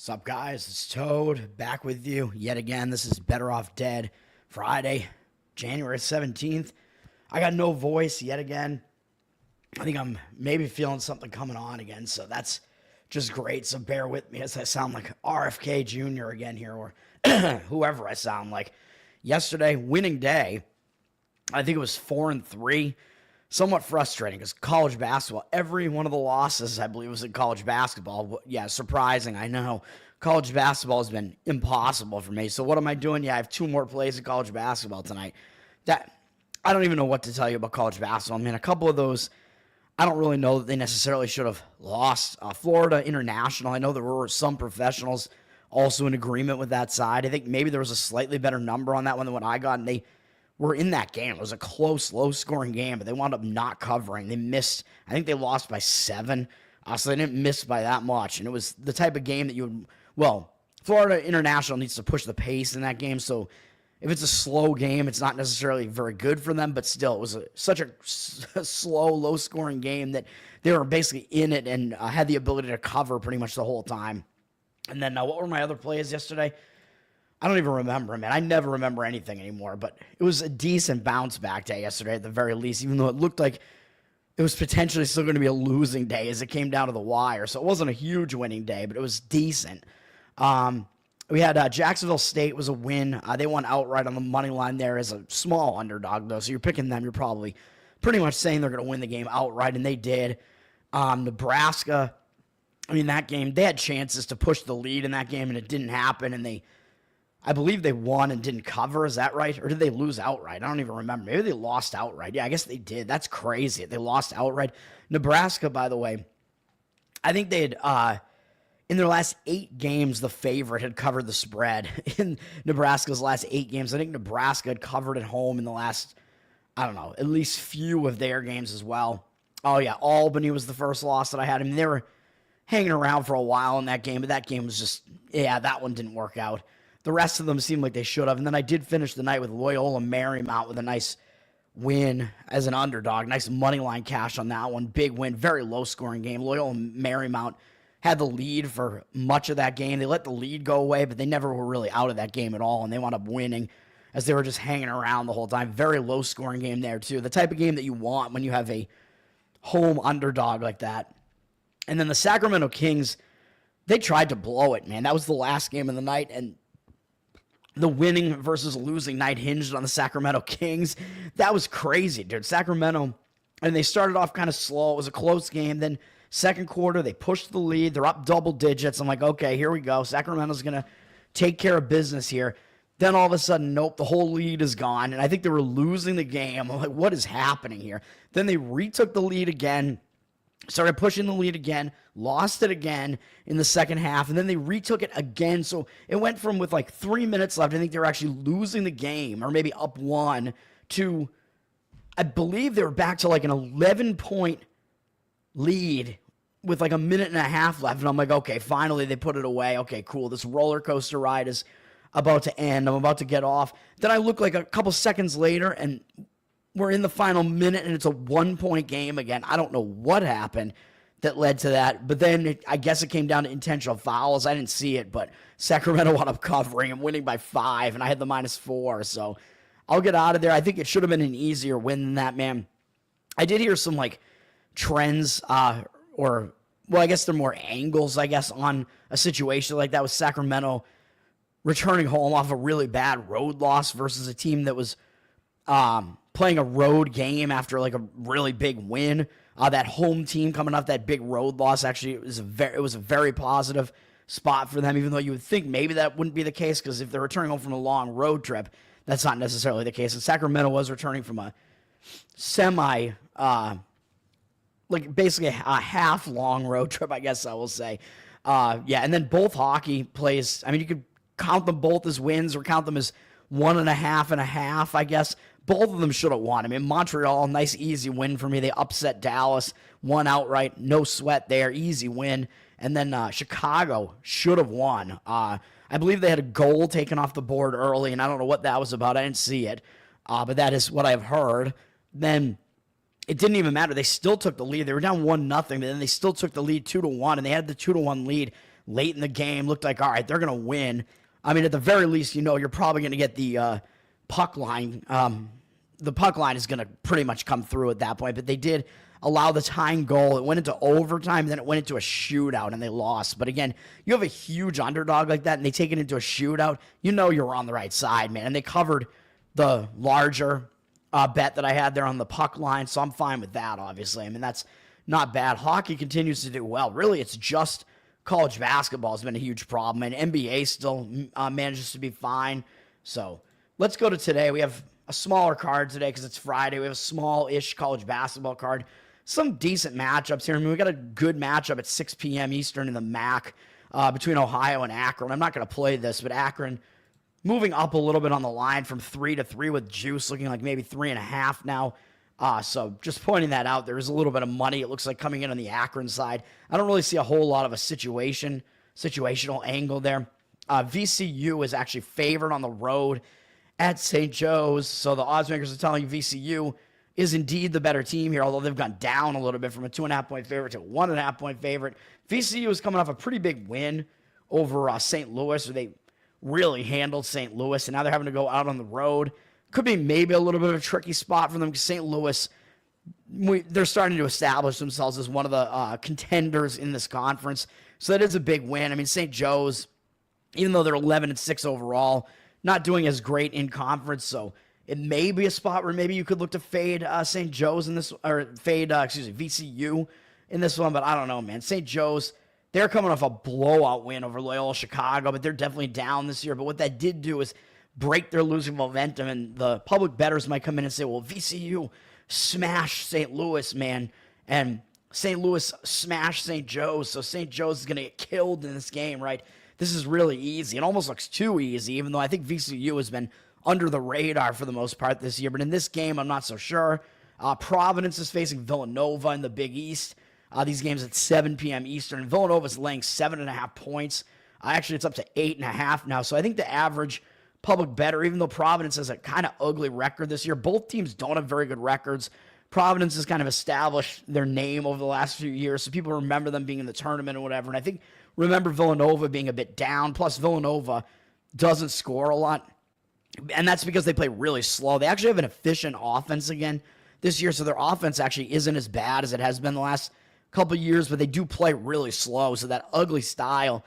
What's up, guys? It's Toad back with you yet again. This is Better Off Dead, Friday, January 17th. I got no voice yet again. I think I'm maybe feeling something coming on again, so that's just great. So bear with me as I sound like RFK Jr. again here, or whoever I sound like. Yesterday, winning day, I think it was 4-3. Somewhat frustrating because college basketball, every one of the losses, I believe, was in college basketball. Yeah, surprising, I know. College basketball has been impossible for me. So what am I doing? Yeah, I have two more plays in college basketball tonight. That I don't even know what to tell you about college basketball. I mean, a couple of those, I don't really know that they necessarily should have lost. Florida International, I know there were some professionals also in agreement with that side. I think maybe there was a slightly better number on that one than what I got, and they were in that game. It was a close, low-scoring game, but they wound up not covering. They missed. I think they lost by 7, so they didn't miss by that much. And it was the type of game that you would, well, Florida International needs to push the pace in that game, so if it's a slow game, it's not necessarily very good for them, but still, it was such a slow, low-scoring game that they were basically in it and had the ability to cover pretty much the whole time. And then what were my other plays yesterday? I don't even remember, man. I never remember anything anymore, but it was a decent bounce back day yesterday at the very least, even though it looked like it was potentially still going to be a losing day as it came down to the wire. So it wasn't a huge winning day, but it was decent. We had Jacksonville State was a win. They won outright on the money line there as a small underdog, though. So you're picking them. You're probably pretty much saying they're going to win the game outright, and they did. Nebraska, I mean, that game, they had chances to push the lead in that game, and it didn't happen, and I believe they won and didn't cover. Is that right? Or did they lose outright? I don't even remember. Maybe they lost outright. Yeah, I guess they did. That's crazy. They lost outright. Nebraska, by the way, I think they had, in their last 8 games, the favorite had covered the spread. In Nebraska's last 8 games, I think Nebraska had covered at home in the last, I don't know, at least few of their games as well. Oh, yeah, Albany was the first loss that I had. I mean, they were hanging around for a while in that game, but that game was just, yeah, that one didn't work out. The rest of them seemed like they should have. And then I did finish the night with Loyola Marymount with a nice win as an underdog. Nice money line cash on that one. Big win. Very low-scoring game. Loyola Marymount had the lead for much of that game. They let the lead go away, but they never were really out of that game at all, and they wound up winning as they were just hanging around the whole time. Very low-scoring game there, too. The type of game that you want when you have a home underdog like that. And then the Sacramento Kings, they tried to blow it, man. That was the last game of the night, and the winning versus losing night hinged on the Sacramento Kings. That was crazy, dude. Sacramento, and they started off kind of slow. It was a close game. Then second quarter, they pushed the lead. They're up double digits. I'm like, okay, here we go. Sacramento's going to take care of business here. Then all of a sudden, nope, the whole lead is gone. And I think they were losing the game. I'm like, what is happening here? Then they retook the lead again. Started pushing the lead again, lost it again in the second half, and then they retook it again. So it went from with like 3 minutes left, I think they were actually losing the game, or maybe up 1, to, I believe they were back to like an 11-point lead with like a minute and a half left. And I'm like, okay, finally they put it away. Okay, cool. This roller coaster ride is about to end. I'm about to get off. Then I look like a couple seconds later, and we're in the final minute, and it's a 1-point game again. I don't know what happened that led to that, but then I guess it came down to intentional fouls. I didn't see it, but Sacramento wound up covering and winning by 5, and I had the -4, so I'll get out of there. I think it should have been an easier win than that, man. I did hear some, like, trends, well, I guess they're more angles, I guess, on a situation like that with Sacramento returning home off a really bad road loss versus a team that was playing a road game after like a really big win. That home team coming off that big road loss, actually, it was a very positive spot for them, even though you would think maybe that wouldn't be the case, because if they're returning home from a long road trip, that's not necessarily the case. And Sacramento was returning from a like basically a half-long road trip, I guess I will say. Yeah, and then both hockey plays, I mean, you could count them both as wins or count them as 1.5 and a half, I guess. Both of them should have won. I mean, Montreal, nice easy win for me. They upset Dallas, won outright, no sweat there, easy win. And then Chicago should have won. I believe they had a goal taken off the board early, and I don't know what that was about. I didn't see it, but that is what I've heard. Then it didn't even matter. They still took the lead. They were down 1-0, but then they still took the lead 2-1, and they had the 2-1 lead late in the game. Looked like, all right, they're going to win. I mean, at the very least, you're probably going to get the puck line. The puck line is going to pretty much come through at that point, but they did allow the tying goal. It went into overtime, then it went into a shootout, and they lost. But again, you have a huge underdog like that, and they take it into a shootout, you're on the right side, man. And they covered the larger bet that I had there on the puck line, so I'm fine with that, obviously. I mean, that's not bad. Hockey continues to do well. Really, it's just college basketball has been a huge problem, and NBA still manages to be fine. So let's go to today. We have a smaller card today because it's Friday. We have a small-ish college basketball card. Some decent matchups here. I mean, we got a good matchup at 6 p.m. Eastern in the MAC between Ohio and Akron. I'm not going to play this, but Akron moving up a little bit on the line from 3-3 with juice, looking like maybe 3.5 now. So just pointing that out, there is a little bit of money, it looks like, coming in on the Akron side. I don't really see a whole lot of a situational angle there. VCU is actually favored on the road at St. Joe's, so the odds makers are telling you VCU is indeed the better team here, although they've gone down a little bit from a 2.5-point favorite to a 1.5-point favorite. VCU is coming off a pretty big win over St. Louis, where they really handled St. Louis, and now they're having to go out on the road. Could be maybe a little bit of a tricky spot for them because St. Louis, they're starting to establish themselves as one of the contenders in this conference, so that is a big win. I mean, St. Joe's, even though they're 11-6 overall, not doing as great in conference, so it may be a spot where maybe you could look to fade St. Joe's in this, or fade, VCU in this one, but I don't know, man. St. Joe's, they're coming off a blowout win over Loyola Chicago, but they're definitely down this year. But what that did do is break their losing momentum, and the public bettors might come in and say, well, VCU smashed St. Louis, man, and St. Louis smashed St. Joe's, so St. Joe's is going to get killed in this game, right? This is really easy. It almost looks too easy, even though I think VCU has been under the radar for the most part this year. But in this game, I'm not so sure. Providence is facing Villanova in the Big East. These games at 7 p.m. Eastern. Villanova's laying 7.5 points. Actually, it's up to 8.5 now. So I think the average public better, even though Providence has a kind of ugly record this year, both teams don't have very good records. Providence has kind of established their name over the last few years, so people remember them being in the tournament or whatever. And I think remember Villanova being a bit down. Plus, Villanova doesn't score a lot, and that's because they play really slow. They actually have an efficient offense again this year, so their offense actually isn't as bad as it has been the last couple of years, but they do play really slow, so that ugly style,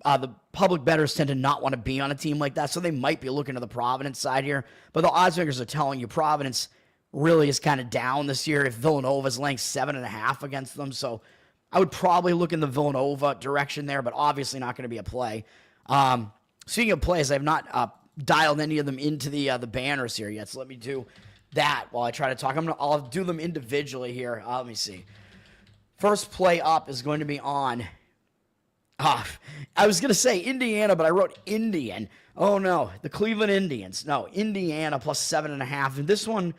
the public bettors tend to not want to be on a team like that, so they might be looking to the Providence side here, but the odds makers are telling you Providence really is kind of down this year if Villanova's laying 7.5 against them, so I would probably look in the Villanova direction there, but obviously not going to be a play. Speaking of plays, I have not dialed any of them into the banners here yet, so let me do that while I try to talk. I'll do them individually here. Let me see. First play up is going to be on, I was going to say Indiana, but I wrote Indian. Oh, no, the Cleveland Indians. No, Indiana plus 7.5. And this one,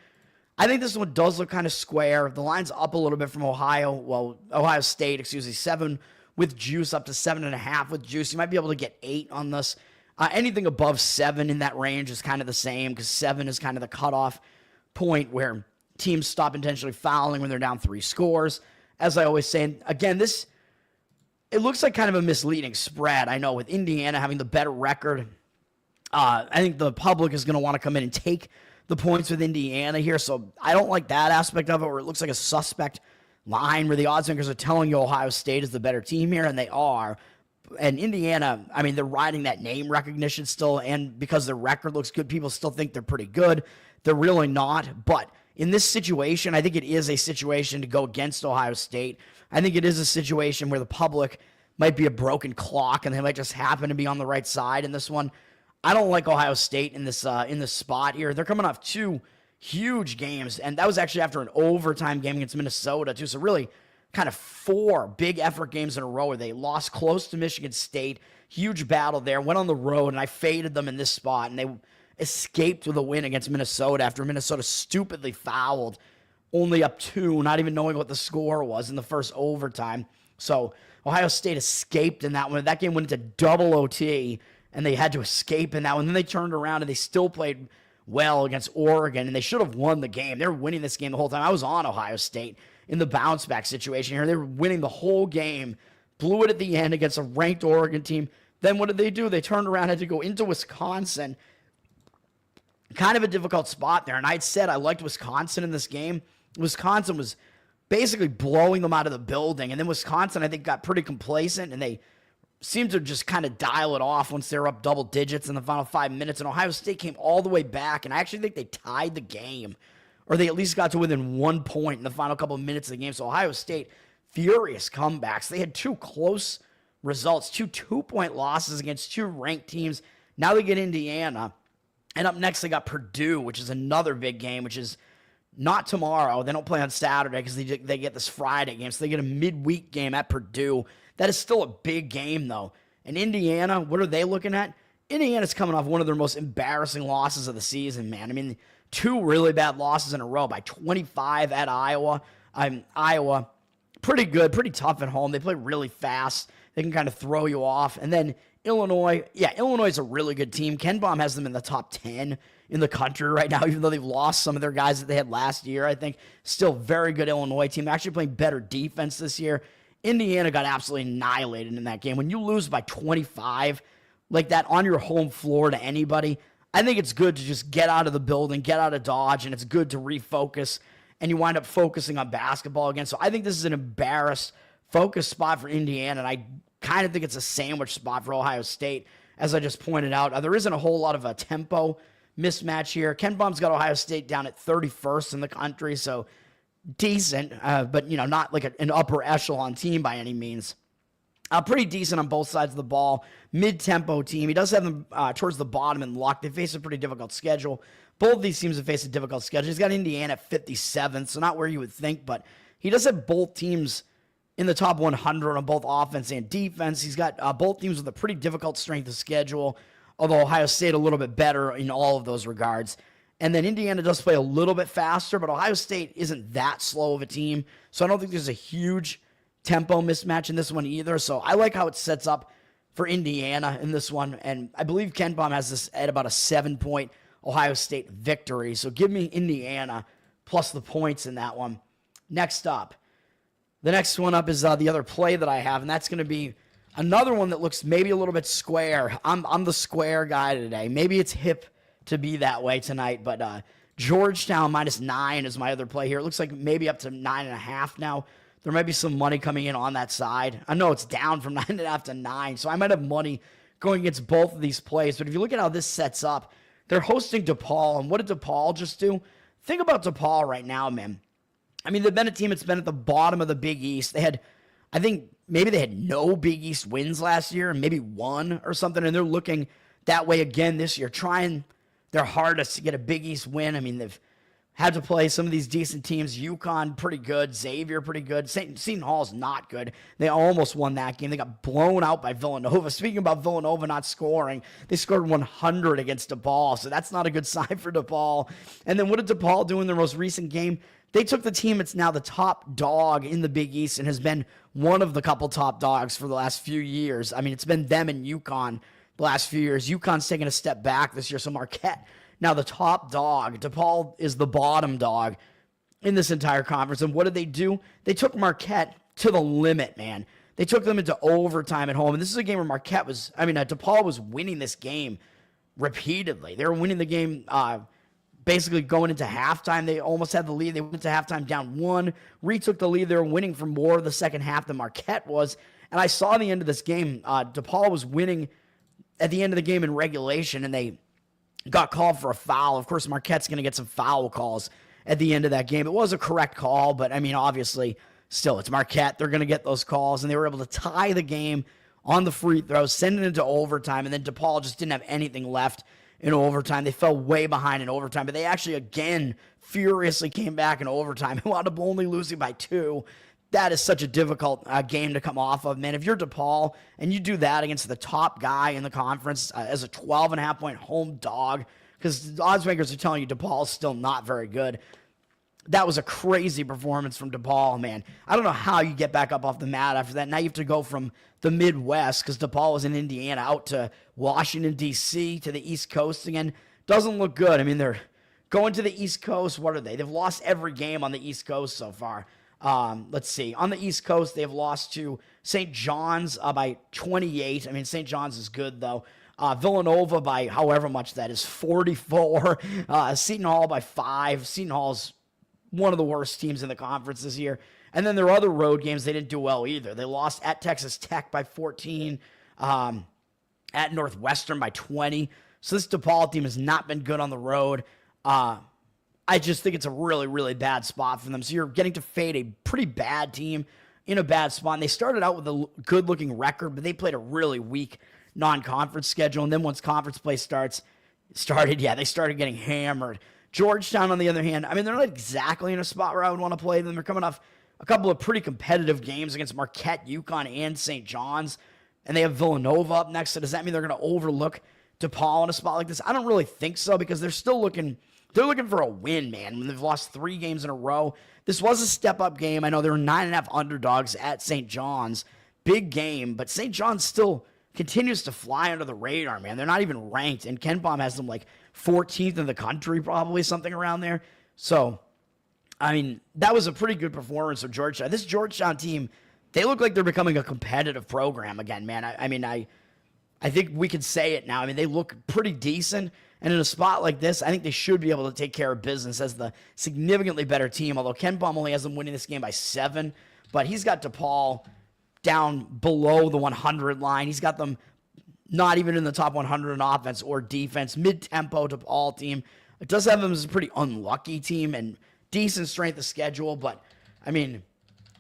I think this one does look kind of square. The line's up a little bit from Ohio State, 7 with juice, up to 7.5 with juice. You might be able to get 8 on this. Anything above 7 in that range is kind of the same, because 7 is kind of the cutoff point where teams stop intentionally fouling when they're down 3 scores. As I always say, and again, it looks like kind of a misleading spread. I know, with Indiana having the better record, I think the public is going to want to come in and take the points with Indiana here, so I don't like that aspect of it, where it looks like a suspect line where the odds makers are telling you Ohio State is the better team here, and they are. And Indiana, I mean, they're riding that name recognition still, and because their record looks good, people still think they're pretty good. They're really not, but in this situation, I think it is a situation to go against Ohio State. I think it is a situation where the public might be a broken clock, and they might just happen to be on the right side in this one. I don't like Ohio State in this spot here. They're coming off 2 huge games, and that was actually after an overtime game against Minnesota, too. So really kind of 4 big effort games in a row where they lost close to Michigan State. Huge battle there. Went on the road, and I faded them in this spot, and they escaped with a win against Minnesota after Minnesota stupidly fouled, only up 2, not even knowing what the score was in the first overtime. So Ohio State escaped in that one. That game went into double OT, and they had to escape in that one. Then they turned around, and they still played well against Oregon, and they should have won the game. They were winning this game the whole time. I was on Ohio State in the bounce-back situation here. They were winning the whole game, blew it at the end against a ranked Oregon team. Then what did they do? They turned around, had to go into Wisconsin. Kind of a difficult spot there. And I'd said I liked Wisconsin in this game. Wisconsin was basically blowing them out of the building. And then Wisconsin, I think, got pretty complacent, and they seemed to just kind of dial it off once they were up double digits in the final 5 minutes. And Ohio State came all the way back, and I actually think they tied the game, or they at least got to within 1 point in the final couple of minutes of the game. So Ohio State, furious comebacks. They had two close results, two 2-point losses against two ranked teams. Now they get Indiana. And up next, they got Purdue, which is another big game, which is not tomorrow. They don't play on Saturday because they get this Friday game. So they get a midweek game at Purdue. That is still a big game, though. And Indiana, what are they looking at? Indiana's coming off one of their most embarrassing losses of the season, man. I mean, two really bad losses in a row by 25 at Iowa. Iowa, pretty good, pretty tough at home. They play really fast. They can kind of throw you off. And then Illinois, Illinois is a really good team. Ken Baum has them in the top 10 in the country right now, even though they've lost some of their guys that they had last year. I think still very good Illinois team. Actually playing better defense this year. Indiana got absolutely annihilated in that game. When you lose by 25 like that on your home floor to anybody, I think it's good to just get out of the building, get out of Dodge, and it's good to refocus, and you wind up focusing on basketball again. So I think this is an embarrassed focus spot for Indiana, and I kind of think it's a sandwich spot for Ohio State, as I just pointed out. There isn't a whole lot of a tempo mismatch here. Ken Baum's got Ohio State down at 31st in the country, so decent, but not like an upper echelon team by any means. Pretty decent on both sides of the ball. Mid-tempo team. He does have them towards the bottom in luck. They face a pretty difficult schedule. Both of these teams have faced a difficult schedule. He's got Indiana at 57th, so not where you would think, but he does have both teams in the top 100 on both offense and defense. He's got both teams with a pretty difficult strength of schedule, although Ohio State a little bit better in all of those regards. And then Indiana does play a little bit faster, but Ohio State isn't that slow of a team, so I don't think there's a huge tempo mismatch in this one either. So I like how it sets up for Indiana in this one, and I believe Ken Baum has this at about a 7-point Ohio State victory. So give me Indiana plus the points in that one. Next up, the next one up is the other play that I have, and that's going to be another one that looks maybe a little bit square. I'm the square guy today. Maybe it's hip to be that way tonight, but Georgetown -9 is my other play here. It looks like maybe up to 9.5 now. There might be some money coming in on that side. I know it's down from 9.5 to 9, so I might have money going against both of these plays. But if you look at how this sets up, they're hosting DePaul, and what did DePaul just do? Think about DePaul right now, man. I mean, they've been a team that's been at the bottom of the Big East. I think maybe they had no Big East wins last year, and maybe one or something, and they're looking that way again this year, trying their hardest to get a Big East win. I mean, they've had to play some of these decent teams. UConn, pretty good. Xavier, pretty good. Seton Hall's not good. They almost won that game. They got blown out by Villanova. Speaking about Villanova not scoring, they scored 100 against DePaul, so that's not a good sign for DePaul. And then what did DePaul do in their most recent game? They took the team that's now the top dog in the Big East and has been one of the couple top dogs for the last few years. I mean, it's been them and UConn the last few years. UConn's taken a step back this year, so Marquette now the top dog. DePaul is the bottom dog in this entire conference. And what did they do? They took Marquette to the limit, man. They took them into overtime at home. And this is a game where DePaul was winning this game repeatedly. They were winning the game basically going into halftime. They almost had the lead. They went into halftime down 1, retook the lead. They were winning for more of the second half than Marquette was. And I saw the end of this game. DePaul was winning at the end of the game in regulation, and they got called for a foul. Of course, Marquette's going to get some foul calls at the end of that game. It was a correct call, but I mean, obviously, still, it's Marquette. They're going to get those calls, and they were able to tie the game on the free throws, send it into overtime, and then DePaul just didn't have anything left in overtime. They fell way behind in overtime, but they actually, again, furiously came back in overtime and wound up only losing by 2. That is such a difficult game to come off of, man. If you're DePaul and you do that against the top guy in the conference as a 12.5-point home dog, because the odds makers are telling you DePaul's still not very good. That was a crazy performance from DePaul, man. I don't know how you get back up off the mat after that. Now you have to go from the Midwest, because DePaul was in Indiana, out to Washington, D.C., to the East Coast again. Doesn't look good. I mean, they're going to the East Coast. What are they? They've lost every game on the East Coast so far. Let's see. On the East Coast, they've lost to St. John's by 28. I mean, St. John's is good, though. Villanova by however much that is, 44. Seton Hall by 5. Seton Hall's one of the worst teams in the conference this year. And then their other road games, they didn't do well either. They lost at Texas Tech by 14, at Northwestern by 20. So this DePaul team has not been good on the road. I just think it's a really, really bad spot for them. So you're getting to fade a pretty bad team in a bad spot. And they started out with a good-looking record, but they played a really weak non-conference schedule. And then once conference play they started getting hammered. Georgetown, on the other hand, I mean, they're not exactly in a spot where I would want to play them. They're coming off a couple of pretty competitive games against Marquette, UConn, and St. John's. And they have Villanova up next. So does that mean they're going to overlook DePaul in a spot like this? I don't really think so, because they're still looking for a win, man. When they've lost 3 games in a row. This was a step-up game. I know they were 9.5 underdogs at St. John's. Big game, but St. John's still continues to fly under the radar, man. They're not even ranked, and KenPom has them like 14th in the country, probably, something around there. So, I mean, that was a pretty good performance of Georgetown. This Georgetown team, they look like they're becoming a competitive program again, man. I think we can say it now. I mean, they look pretty decent. And in a spot like this, I think they should be able to take care of business as the significantly better team, although KenPom only has them winning this game by 7. But he's got DePaul down below the 100 line. He's got them not even in the top 100 in offense or defense. Mid-tempo DePaul team. It does have them as a pretty unlucky team and decent strength of schedule. But, I mean,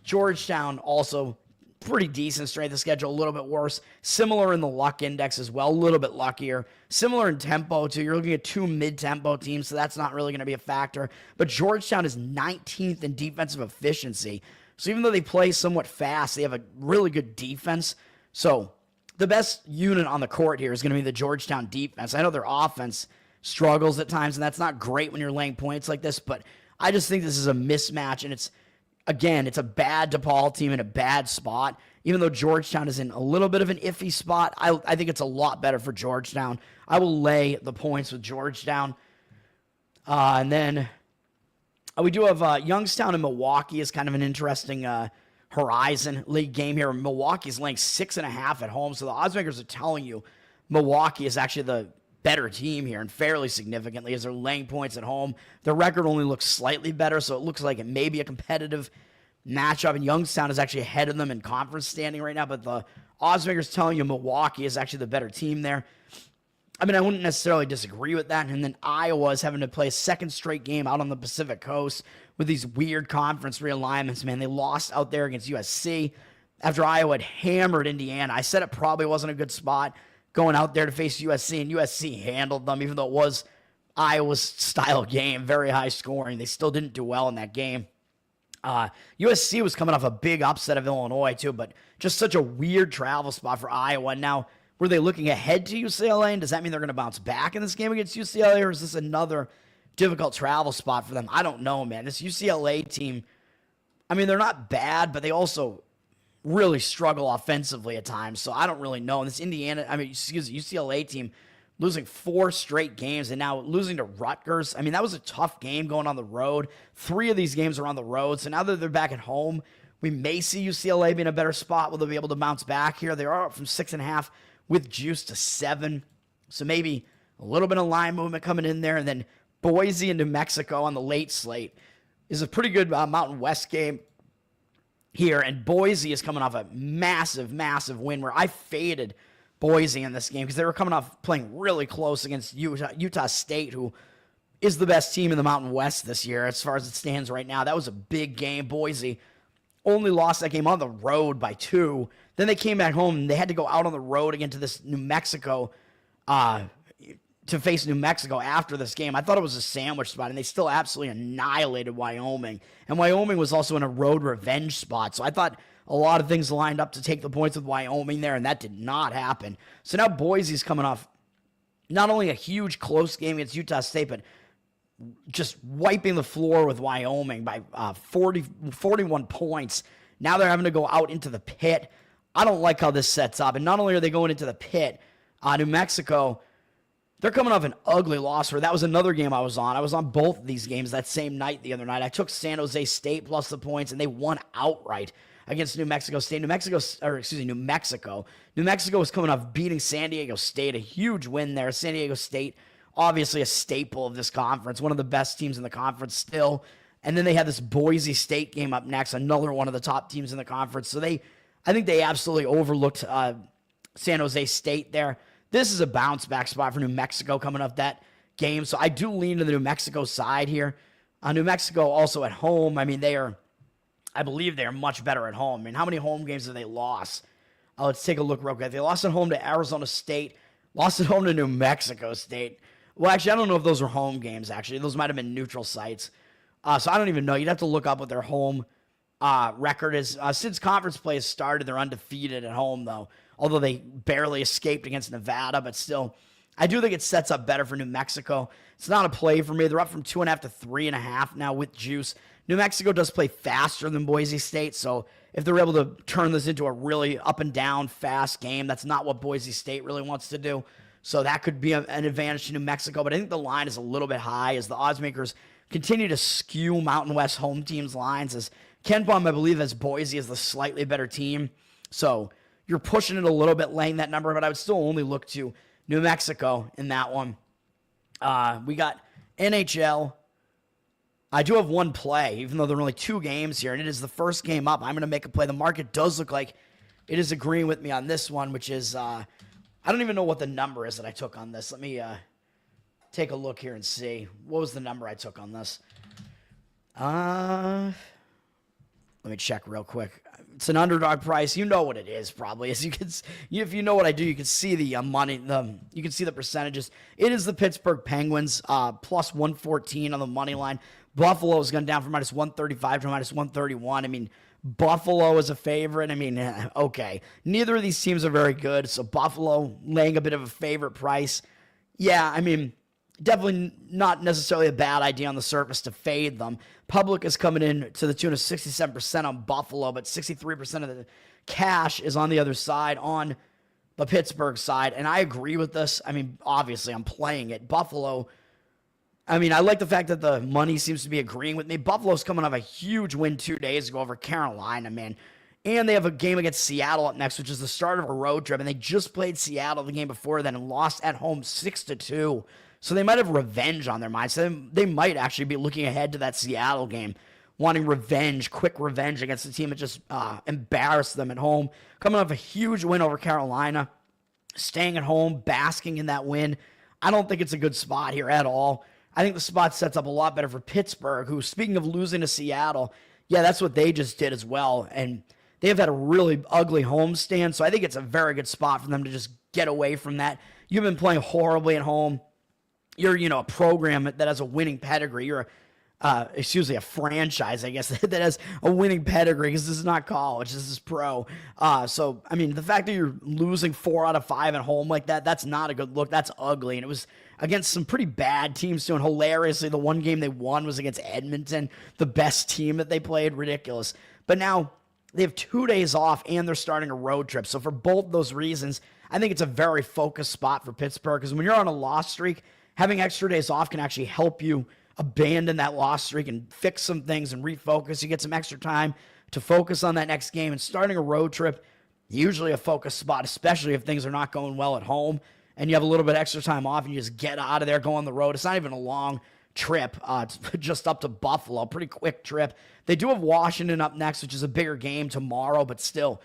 Georgetown also pretty decent strength of schedule, a little bit worse. Similar in the luck index as well, a little bit luckier. Similar in tempo, too. You're looking at 2 mid-tempo teams, so that's not really going to be a factor. But Georgetown is 19th in defensive efficiency. So even though they play somewhat fast, they have a really good defense. So the best unit on the court here is going to be the Georgetown defense. I know their offense struggles at times, and that's not great when you're laying points like this, but I just think this is a mismatch, and it's a bad DePaul team in a bad spot. Even though Georgetown is in a little bit of an iffy spot, I think it's a lot better for Georgetown. I will lay the points with Georgetown. And then we do have Youngstown and Milwaukee is kind of an interesting Horizon League game here. Milwaukee's laying 6.5 at home, so the oddsmakers are telling you Milwaukee is actually the better team here, and fairly significantly, as they're laying points at home. Their record only looks slightly better, so it looks like it may be a competitive matchup, and Youngstown is actually ahead of them in conference standing right now, but the oddsmakers telling you Milwaukee is actually the better team there. I mean, I wouldn't necessarily disagree with that. And then Iowa is having to play a second straight game out on the Pacific Coast with these weird conference realignments, man. They lost out there against USC after Iowa had hammered Indiana. I said it probably wasn't a good spot going out there to face USC, and USC handled them, even though it was Iowa's style game, very high scoring. They still didn't do well in that game. USC was coming off a big upset of Illinois, too, but just such a weird travel spot for Iowa. Now, were they looking ahead to UCLA, and does that mean they're going to bounce back in this game against UCLA, or is this another difficult travel spot for them? I don't know, man. This UCLA team, I mean, they're not bad, but they also really struggle offensively at times, so I don't really know. And this UCLA team losing 4 straight games and now losing to Rutgers. I mean, that was a tough game going on the road. 3 of these games are on the road, so now that they're back at home, we may see UCLA be in a better spot. Will they be able to bounce back here? They are up from 6.5 with juice to 7, so maybe a little bit of line movement coming in there. And then Boise and New Mexico on the late slate is a pretty good Mountain West game here, and Boise is coming off a massive, massive win where I faded Boise in this game because they were coming off playing really close against Utah State, who is the best team in the Mountain West this year as far as it stands right now. That was a big game. Boise only lost that game on the road by 2. Then they came back home, and they had to go out on the road again to this New Mexico to face New Mexico after this game. I thought it was a sandwich spot, and they still absolutely annihilated Wyoming. And Wyoming was also in a road revenge spot, so I thought a lot of things lined up to take the points with Wyoming there, and that did not happen. So now Boise's coming off not only a huge close game against Utah State, but just wiping the floor with Wyoming by 41 points. Now they're having to go out into the pit. I don't like how this sets up. And not only are they going into the pit, New Mexico, they're coming off an ugly loss where that was another game I was on. I was on both of these games that same night the other night. I took San Jose State plus the points, and they won outright against New Mexico State. New Mexico was coming off beating San Diego State, a huge win there. San Diego State, obviously a staple of this conference, one of the best teams in the conference still. And then they had this Boise State game up next, another one of the top teams in the conference. So I think they absolutely overlooked San Jose State there. This is a bounce back spot for New Mexico coming up that game. So I do lean to the New Mexico side here. New Mexico also at home. I mean, I believe they are much better at home. I mean, how many home games have they lost? Let's take a look real quick. They lost at home to Arizona State, lost at home to New Mexico State. Well, actually, I don't know if those were home games, actually. Those might have been neutral sites. So I don't even know. You'd have to look up what their home record is. Since conference play has started, they're undefeated at home, though, although they barely escaped against Nevada. But still, I do think it sets up better for New Mexico. It's not a play for me. They're up from 2.5 to 3.5 now with juice. New Mexico does play faster than Boise State, so if they're able to turn this into a really up and down fast game, that's not what Boise State really wants to do. So that could be an advantage to New Mexico, but I think the line is a little bit high as the odds makers continue to skew Mountain West home teams' lines. As KenPom, I believe, has Boise as the slightly better team. So you're pushing it a little bit, laying that number, but I would still only look to New Mexico in that one. We got NHL. I do have one play, even though there are only 2 games here, and it is the first game up. I'm going to make a play. The market does look like it is agreeing with me on this one, which is, I don't even know what the number is that I took on this. Let me take a look here and see. What was the number I took on this? Let me check real quick. It's an underdog price. You know what it is, probably. As you can, if you know what I do, you can see the money. You can see the percentages. It is the Pittsburgh Penguins plus 114 on the money line. Buffalo is going down from minus 135 to minus 131. I mean, Buffalo is a favorite. I mean, okay. Neither of these teams are very good, so Buffalo laying a bit of a favorite price. Yeah, I mean, definitely not necessarily a bad idea on the surface to fade them. Public is coming in to the tune of 67% on Buffalo, but 63% of the cash is on the other side, on the Pittsburgh side. And I agree with this. I mean, obviously, I'm playing it. Buffalo, I mean, I like the fact that the money seems to be agreeing with me. Buffalo's coming off a huge win 2 days ago over Carolina, man. And they have a game against Seattle up next, which is the start of a road trip. And they just played Seattle the game before then and lost at home 6-2. So they might have revenge on their minds. So they might actually be looking ahead to that Seattle game, wanting revenge, quick revenge against the team that just embarrassed them at home. Coming off a huge win over Carolina, staying at home, basking in that win. I don't think it's a good spot here at all. I think the spot sets up a lot better for Pittsburgh, who, speaking of losing to Seattle, yeah, that's what they just did as well. And they have had a really ugly homestand, so I think it's a very good spot for them to just get away from that. You've been playing horribly at home. You're, a program that has a winning pedigree. You're a franchise, I guess, that has a winning pedigree, because this is not college. This is pro. So, I mean, the fact that you're losing 4 out of 5 at home like that, that's not a good look. That's ugly. And it was against some pretty bad teams, too. And hilariously, the one game they won was against Edmonton, the best team that they played. Ridiculous. But now they have 2 days off, and they're starting a road trip. So for both those reasons, I think it's a very focused spot for Pittsburgh, because when you're on a loss streak, having extra days off can actually help you abandon that loss streak and fix some things and refocus. You get some extra time to focus on that next game. And starting a road trip, usually a focus spot, especially if things are not going well at home and you have a little bit extra time off and you just get out of there, go on the road. It's not even a long trip. It's just up to Buffalo, pretty quick trip. They do have Washington up next, which is a bigger game tomorrow, but still,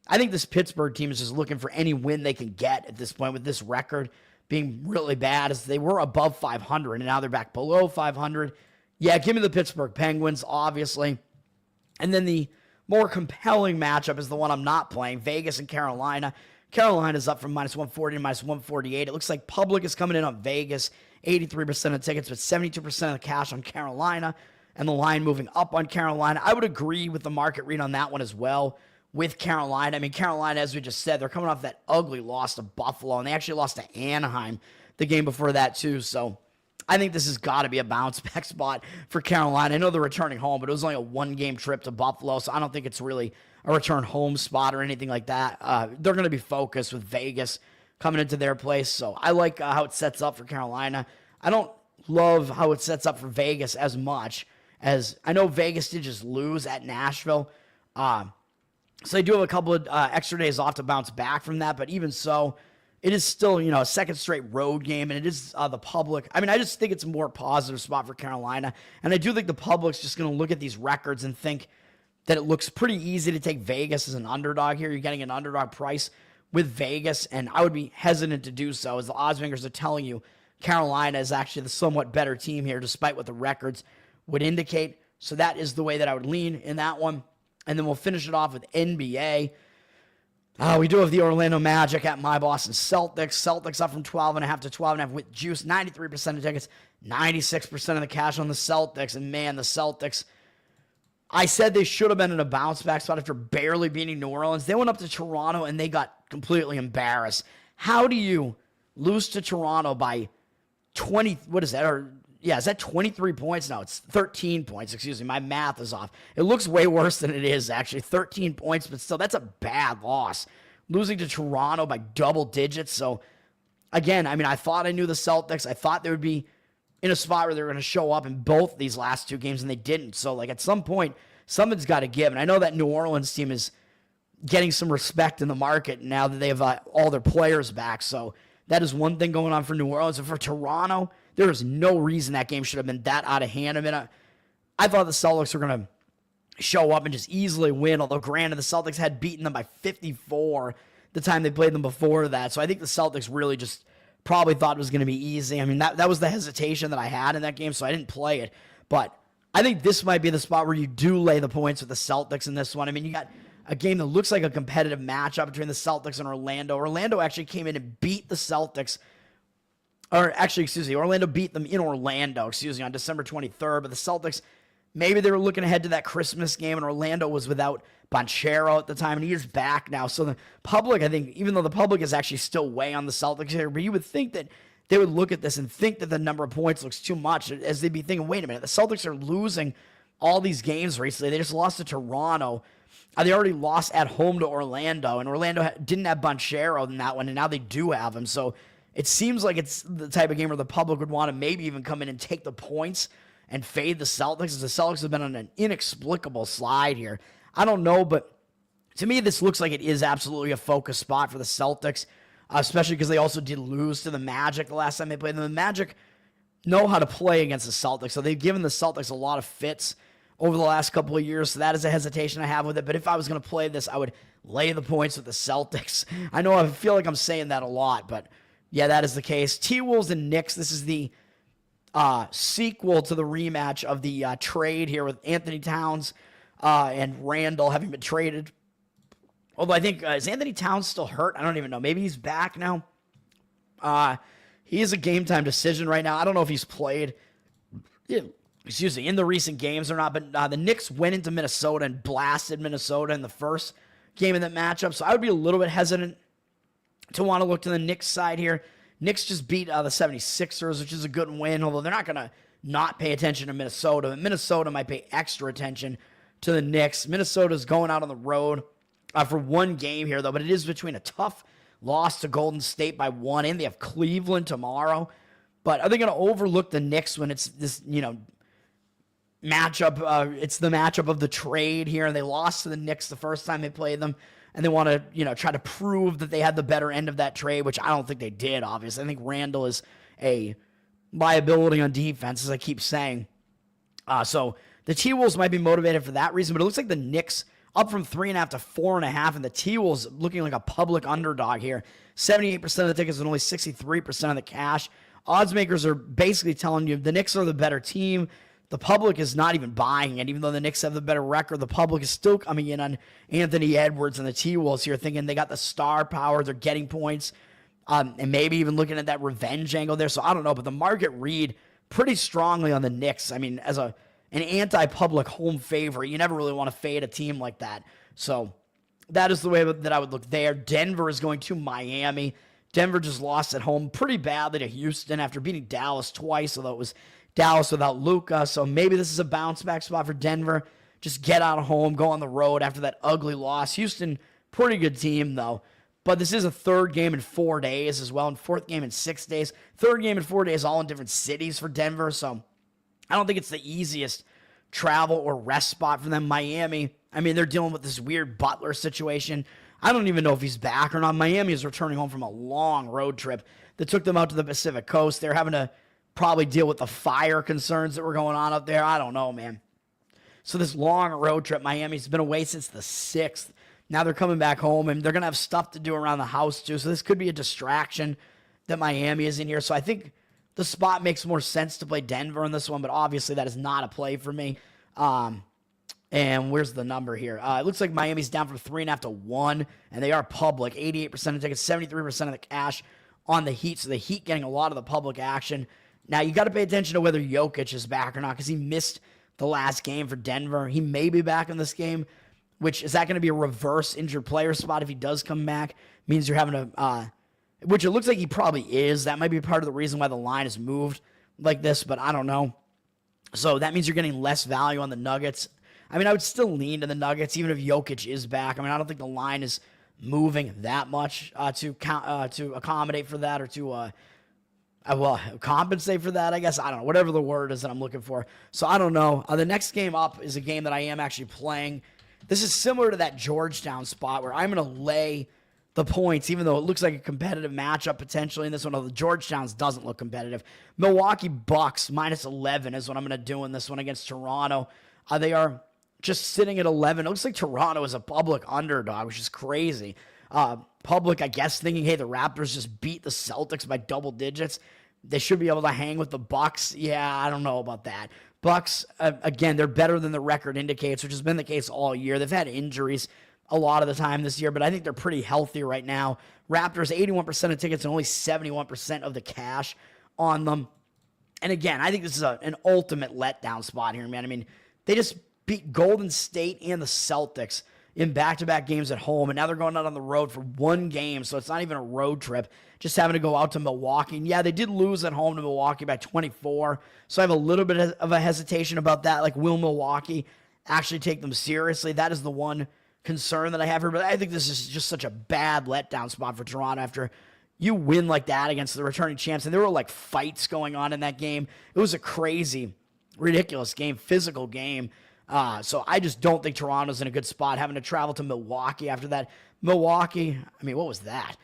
I think this Pittsburgh team is just looking for any win they can get at this point with this record being really bad, as they were above 500 and now they're back below 500. Yeah, give me the Pittsburgh Penguins, obviously. And then the more compelling matchup is the one I'm not playing, Vegas and Carolina. Carolina's up from minus 140 to minus 148. It looks like public is coming in on Vegas, 83% of tickets, but 72% of the cash on Carolina, and the line moving up on Carolina. I would agree with the market read on that one as well with Carolina. I mean, Carolina, as we just said, they're coming off that ugly loss to Buffalo, and they actually lost to Anaheim the game before that too. So I think this has got to be a bounce-back spot for Carolina. I know they're returning home, but it was only a one-game trip to Buffalo, so I don't think it's really a return home spot or anything like that. They're going to be focused with Vegas coming into their place, so I like how it sets up for Carolina. I don't love how it sets up for Vegas as much, as I know Vegas did just lose at Nashville. So they do have a couple of extra days off to bounce back from that, but even so, it is still, a second straight road game, and it is the public. I mean, I just think it's a more positive spot for Carolina, and I do think the public's just going to look at these records and think that it looks pretty easy to take Vegas as an underdog here. You're getting an underdog price with Vegas, and I would be hesitant to do so, as the odds makers are telling you Carolina is actually the somewhat better team here, despite what the records would indicate. So that is the way that I would lean in that one. And then we'll finish it off with NBA. We do have the Orlando Magic at my Boston Celtics. Celtics up from 12.5 to 12.5 with juice. 93% of tickets, 96% of the cash on the Celtics. And man, the Celtics, I said they should have been in a bounce back spot after barely beating New Orleans. They went up to Toronto and they got completely embarrassed. How do you lose to Toronto by 20? What is that? Is that 23 points? No, it's 13 points. Excuse me. My math is off. It looks way worse than it is, actually. 13 points, but still, that's a bad loss. Losing to Toronto by double digits. So, again, I mean, I thought I knew the Celtics. I thought they would be in a spot where they were going to show up in both these last two games, and they didn't. So, at some point, something's got to give. And I know that New Orleans team is getting some respect in the market now that they have all their players back. So, that is one thing going on for New Orleans. And for Toronto, there is no reason that game should have been that out of hand. I mean, I thought the Celtics were going to show up and just easily win, although granted, the Celtics had beaten them by 54 the time they played them before that. So I think the Celtics really just probably thought it was going to be easy. I mean, that was the hesitation that I had in that game, so I didn't play it. But I think this might be the spot where you do lay the points with the Celtics in this one. I mean, you got a game that looks like a competitive matchup between the Celtics and Orlando. Orlando actually came in and beat the Celtics. Orlando beat them in Orlando, on December 23rd. But the Celtics, maybe they were looking ahead to that Christmas game, and Orlando was without Banchero at the time, and he is back now. So the public, I think, even though the public is actually still way on the Celtics here, but you would think that they would look at this and think that the number of points looks too much, as they'd be thinking, wait a minute, the Celtics are losing all these games recently. They just lost to Toronto. They already lost at home to Orlando, and Orlando didn't have Banchero in that one, and now they do have him. So it seems like it's the type of game where the public would want to maybe even come in and take the points and fade the Celtics, as the Celtics have been on an inexplicable slide here. I don't know, but to me, this looks like it is absolutely a focus spot for the Celtics, especially because they also did lose to the Magic the last time they played them. The Magic know how to play against the Celtics, so they've given the Celtics a lot of fits over the last couple of years, so that is a hesitation I have with it. But if I was going to play this, I would lay the points with the Celtics. I know I feel like I'm saying that a lot, but yeah, that is the case. T-Wolves and Knicks, this is the sequel to the rematch of the trade here with Anthony Towns and Randall having been traded. Although I think, is Anthony Towns still hurt? I don't even know. Maybe he's back now. He is a game-time decision right now. I don't know if he's played in the recent games or not, but the Knicks went into Minnesota and blasted Minnesota in the first game of that matchup, so I would be a little bit hesitant to want to look to the Knicks side here. Knicks just beat the 76ers, which is a good win, although they're not going to not pay attention to Minnesota. And Minnesota might pay extra attention to the Knicks. Minnesota's going out on the road for one game here, though, but it is between a tough loss to Golden State by 1, and they have Cleveland tomorrow. But are they going to overlook the Knicks when it's this, matchup? It's the matchup of the trade here, and they lost to the Knicks the first time they played them, and they want to, try to prove that they had the better end of that trade, which I don't think they did, obviously. I think Randall is a liability on defense, as I keep saying. So the T-Wolves might be motivated for that reason, but it looks like the Knicks up from 3.5 to 4.5, and the T-Wolves looking like a public underdog here. 78% of the tickets and only 63% of the cash. Odds makers are basically telling you the Knicks are the better team. The public is not even buying it. Even though the Knicks have the better record, the public is still coming in on Anthony Edwards and the T-Wolves here, thinking they got the star power, they're getting points, and maybe even looking at that revenge angle there. So I don't know, but the market read pretty strongly on the Knicks. I mean, as an anti-public home favorite, you never really want to fade a team like that. So that is the way that I would look there. Denver is going to Miami. Denver just lost at home pretty badly to Houston after beating Dallas twice, although it was Dallas without Luka. So maybe this is a bounce-back spot for Denver. Just get out of home, go on the road after that ugly loss. Houston, pretty good team, though. But this is a third game in 4 days as well, and fourth game in 6 days. Third game in 4 days, all in different cities for Denver. So I don't think it's the easiest travel or rest spot for them. Miami, I mean, they're dealing with this weird Butler situation. I don't even know if he's back or not. Miami is returning home from a long road trip that took them out to the Pacific Coast. They're having to probably deal with the fire concerns that were going on up there. I don't know, man. So this long road trip, Miami's been away since the 6th. Now they're coming back home, and they're going to have stuff to do around the house, too. So this could be a distraction that Miami is in here. So I think the spot makes more sense to play Denver in this one, but obviously that is not a play for me. And where's the number here? It looks like Miami's down from 3.5 to 1, and they are public. 88% of tickets, 73% of the cash on the Heat. So the Heat getting a lot of the public action. Now you got to pay attention to whether Jokic is back or not, because he missed the last game for Denver. He may be back in this game, which is that going to be a reverse injured player spot if he does come back? Means you're having to, which it looks like he probably is. That might be part of the reason why the line is moved like this, but I don't know. So that means you're getting less value on the Nuggets. I mean, I would still lean to the Nuggets, even if Jokic is back. I mean, I don't think the line is moving that much to accommodate for that or to compensate for that, I guess. I don't know. Whatever the word is that I'm looking for. So I don't know. The next game up is a game that I am actually playing. This is similar to that Georgetown spot where I'm going to lay the points, even though it looks like a competitive matchup potentially in this one. Although Georgetown's doesn't look competitive. Milwaukee Bucks minus 11 is what I'm going to do in this one against Toronto. They are just sitting at 11. It looks like Toronto is a public underdog, which is crazy. Public, I guess, thinking, hey, the Raptors just beat the Celtics by double digits. They should be able to hang with the Bucks. Yeah, I don't know about that. Bucks, again, they're better than the record indicates, which has been the case all year. They've had injuries a lot of the time this year, but I think they're pretty healthy right now. Raptors, 81% of tickets and only 71% of the cash on them. And again, I think this is an ultimate letdown spot here, man. I mean, they just beat Golden State and the Celtics in back-to-back games at home, and now they're going out on the road for one game, so it's not even a road trip, just having to go out to Milwaukee. And yeah, they did lose at home to Milwaukee by 24, so I have a little bit of a hesitation about that. Like, will Milwaukee actually take them seriously? That is the one concern that I have here, but I think this is just such a bad letdown spot for Toronto after you win like that against the returning champs, and there were like fights going on in that game. It was a crazy, ridiculous game, physical game. So I just don't think Toronto's in a good spot, having to travel to Milwaukee after that. Milwaukee, I mean, what was that?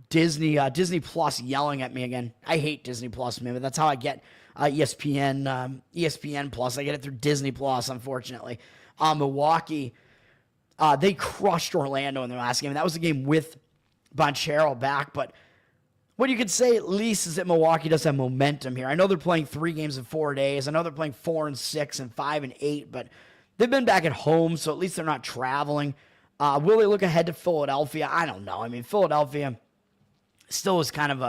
Disney Plus yelling at me again. I hate Disney Plus, man, but that's how I get ESPN Plus. I get it through Disney Plus, unfortunately. Milwaukee, they crushed Orlando in their last game. That was the game with Banchero back, but what you could say at least is that Milwaukee does have momentum here. I know they're playing 3 games in 4 days. I know they're playing 4 and 6 and 5 and 8, but they've been back at home, so at least they're not traveling. Will they look ahead to Philadelphia? I don't know. I mean, Philadelphia still is kind of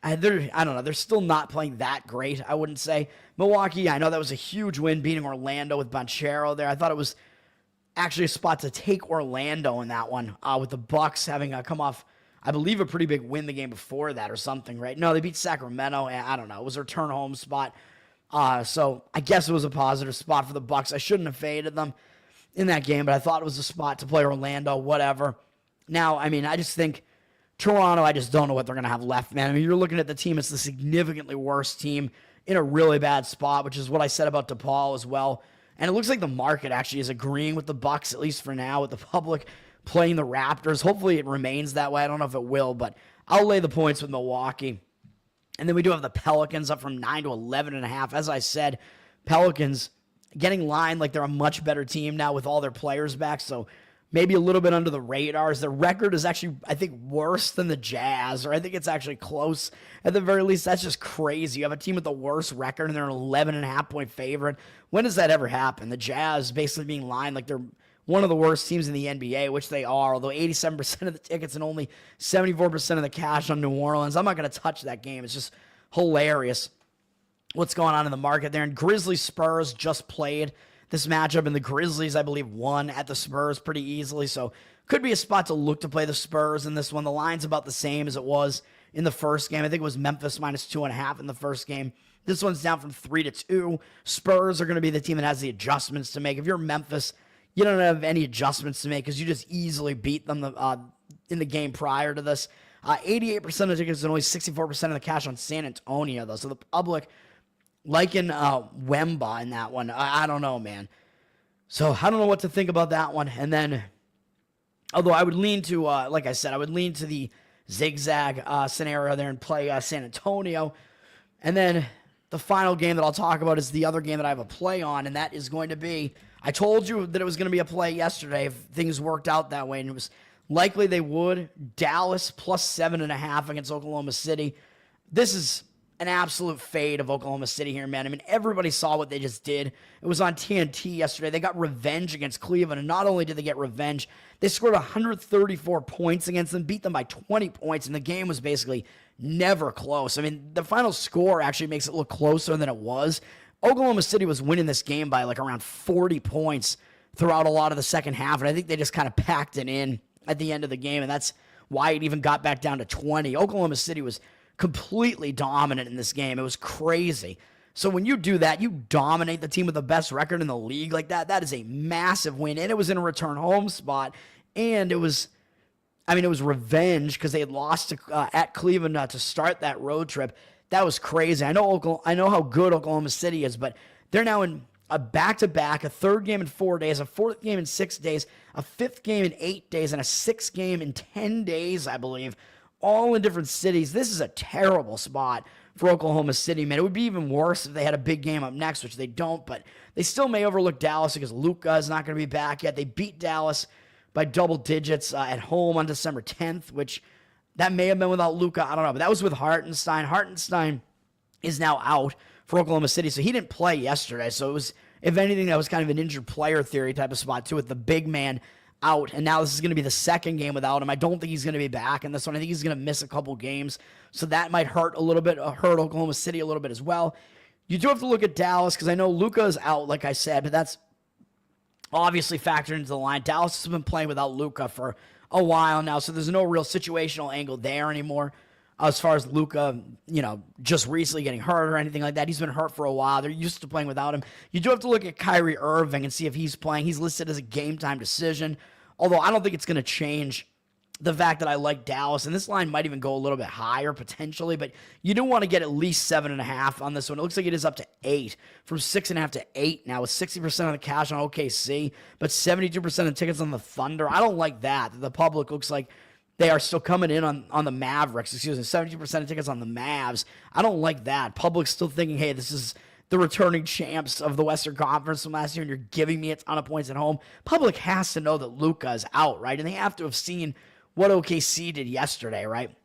I don't know. They're still not playing that great, I wouldn't say. Milwaukee, I know that was a huge win, beating Orlando with Banchero there. I thought it was actually a spot to take Orlando in that one, with the Bucks having come off, I believe, a pretty big win the game before that or something, right? No, they beat Sacramento, and I don't know. It was a return home spot. So I guess it was a positive spot for the Bucks. I shouldn't have faded them in that game, but I thought it was a spot to play Orlando, whatever. Now, I mean, I just think Toronto, I just don't know what they're going to have left, man. I mean, you're looking at the team. It's the significantly worse team in a really bad spot, which is what I said about DePaul as well. And it looks like the market actually is agreeing with the Bucks, at least for now, with the public playing the Raptors. Hopefully it remains that way. I don't know if it will, but I'll lay the points with Milwaukee. And then we do have the Pelicans up from 9 to 11.5. As I said, Pelicans getting lined like they're a much better team now with all their players back, so maybe a little bit under the radars. Their record is actually, I think, worse than the Jazz, or I think it's actually close at the very least. That's just crazy. You have a team with the worst record, and they're an 11.5-point favorite. When does that ever happen? The Jazz basically being lined like they're one of the worst teams in the NBA, which they are, although 87% of the tickets and only 74% of the cash on New Orleans. I'm not going to touch that game. It's just hilarious what's going on in the market there. And Grizzlies Spurs just played this matchup, and the Grizzlies, I believe, won at the Spurs pretty easily, so could be a spot to look to play the Spurs in this one. The line's about the same as it was in the first game. I think it was Memphis minus 2.5 in the first game. This one's down from 3 to 2. Spurs are going to be the team that has the adjustments to make. If you're Memphis, you don't have any adjustments to make because you just easily beat them in the game prior to this. 88% of tickets and only 64% of the cash on San Antonio, though. So the public, like in Wemba in that one, I don't know, man. So I don't know what to think about that one. And then, although I would lean to, like I said, I would lean to the zigzag scenario there and play San Antonio. And then the final game that I'll talk about is the other game that I have a play on, and that is going to be, I told you that it was going to be a play yesterday if things worked out that way, and it was likely they would. Dallas plus 7.5 against Oklahoma City. This is an absolute fade of Oklahoma City here, man. I mean, everybody saw what they just did. It was on TNT yesterday. They got revenge against Cleveland, and not only did they get revenge, they scored 134 points against them, beat them by 20 points, and the game was basically never close. I mean, the final score actually makes it look closer than it was. Oklahoma City was winning this game by like around 40 points throughout a lot of the second half, and I think they just kind of packed it in at the end of the game, and that's why it even got back down to 20. Oklahoma City was completely dominant in this game. It was crazy. So when you do that, you dominate the team with the best record in the league like that. That is a massive win, and it was in a return home spot, and it was revenge because they had lost at Cleveland to start that road trip. That was crazy. I know how good Oklahoma City is, but they're now in a back-to-back, a third game in 4 days, a fourth game in 6 days, a fifth game in 8 days, and a sixth game in 10 days, I believe, all in different cities. This is a terrible spot for Oklahoma City, man. It would be even worse if they had a big game up next, which they don't, but they still may overlook Dallas because Luka is not going to be back yet. They beat Dallas by double digits at home on December 10th, which that may have been without Luka. I don't know, but that was with Hartenstein. Hartenstein is now out for Oklahoma City, so he didn't play yesterday. So it was, if anything, that was kind of an injured player theory type of spot too, with the big man out, and now this is going to be the second game without him. I don't think he's going to be back in this one. I think he's going to miss a couple games, so that might hurt Oklahoma City a little bit as well. You do have to look at Dallas because I know Luka is out, like I said, but that's obviously factored into the line. Dallas has been playing without Luka for a while now, so there's no real situational angle there anymore as far as Luka, just recently getting hurt or anything like that. He's been hurt for a while. They're used to playing without him. You do have to look at Kyrie Irving and see if he's playing. He's listed as a game-time decision, although I don't think it's going to change the fact that I like Dallas, and this line might even go a little bit higher potentially, but you do want to get at least 7.5 on this one. It looks like it is up to 8, from 6.5 to 8 now, with 60% of the cash on OKC, but 72% of tickets on the Thunder. I don't like that. The public looks like they are still coming in on the Mavericks. 72% of tickets on the Mavs. I don't like that. Public's still thinking, hey, this is the returning champs of the Western Conference from last year, and you're giving me a ton of points at home. Public has to know that Luka is out, right? And they have to have seen what OKC did yesterday, right?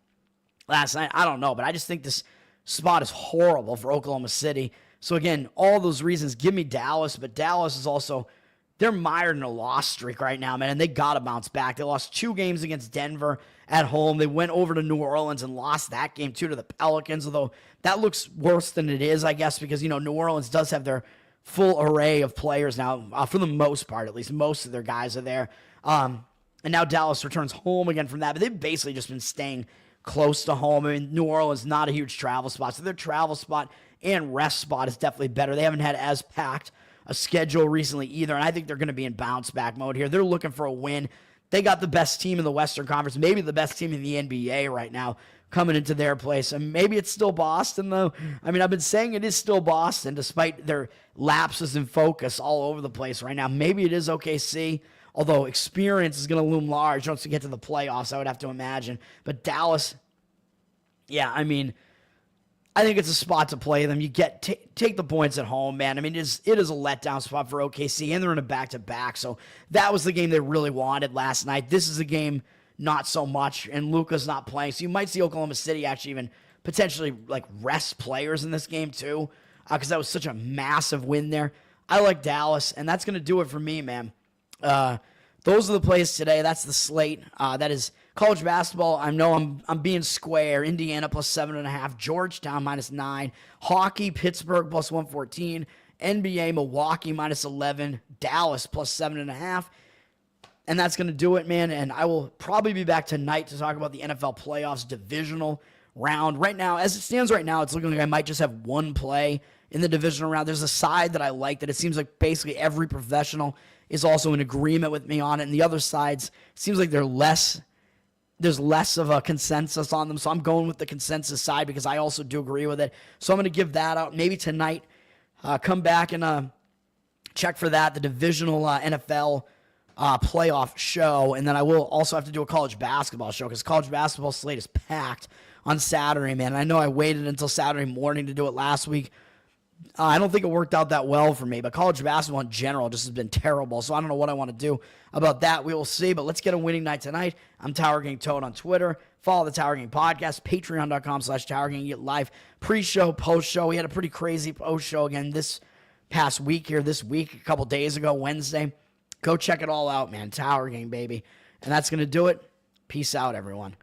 Last night, I don't know, but I just think this spot is horrible for Oklahoma City. So again, all those reasons give me Dallas, but Dallas is also, they're mired in a loss streak right now, man, and they got to bounce back. They lost 2 games against Denver at home. They went over to New Orleans and lost that game, too, to the Pelicans, although that looks worse than it is, I guess, because, New Orleans does have their full array of players now, for the most part, at least. Most of their guys are there. And now Dallas returns home again from that, but they've basically just been staying close to home. I mean, New Orleans is not a huge travel spot, so their travel spot and rest spot is definitely better. They haven't had as packed a schedule recently either, and I think they're going to be in bounce-back mode here. They're looking for a win. They got the best team in the Western Conference, maybe the best team in the NBA right now coming into their place. And maybe it's still Boston, though. I mean, I've been saying it is still Boston, despite their lapses in focus all over the place right now. Maybe it is OKC. Although experience is going to loom large once we get to the playoffs, I would have to imagine. But Dallas, yeah, I mean, I think it's a spot to play them. You take the points at home, man. I mean, it is a letdown spot for OKC, and they're in a back-to-back. So that was the game they really wanted last night. This is a game not so much, and Luka's not playing. So you might see Oklahoma City actually even potentially rest players in this game too, because that was such a massive win there. I like Dallas, and that's going to do it for me, man. Those are the plays today. That's the slate. That is college basketball. I know I'm being square. Indiana plus 7.5. Georgetown minus 9. Hockey, Pittsburgh plus 114. NBA, Milwaukee minus 11. Dallas plus 7.5. And that's going to do it, man. And I will probably be back tonight to talk about the NFL playoffs divisional round. Right now, as it stands right now, it's looking like I might just have one play in the divisional round. There's a side that I like that it seems like basically every professional is also in agreement with me on it, and the other sides seems like there's less of a consensus on them, so I'm going with the consensus side because I also do agree with it. So I'm going to give that out maybe tonight, come back and check for that, the divisional NFL playoff show. And then I will also have to do a college basketball show because college basketball slate is packed on Saturday, man. I know I waited until Saturday morning to do it last week. I don't think it worked out that well for me, but college basketball in general just has been terrible. So I don't know what I want to do about that. We will see, but let's get a winning night tonight. I'm Tower Gang Toad on Twitter. Follow the Tower Gang podcast, patreon.com/Tower Gang. You get live pre-show, post-show. We had a pretty crazy post-show again this past week here, a couple days ago, Wednesday. Go check it all out, man. Tower Gang, baby. And that's going to do it. Peace out, everyone.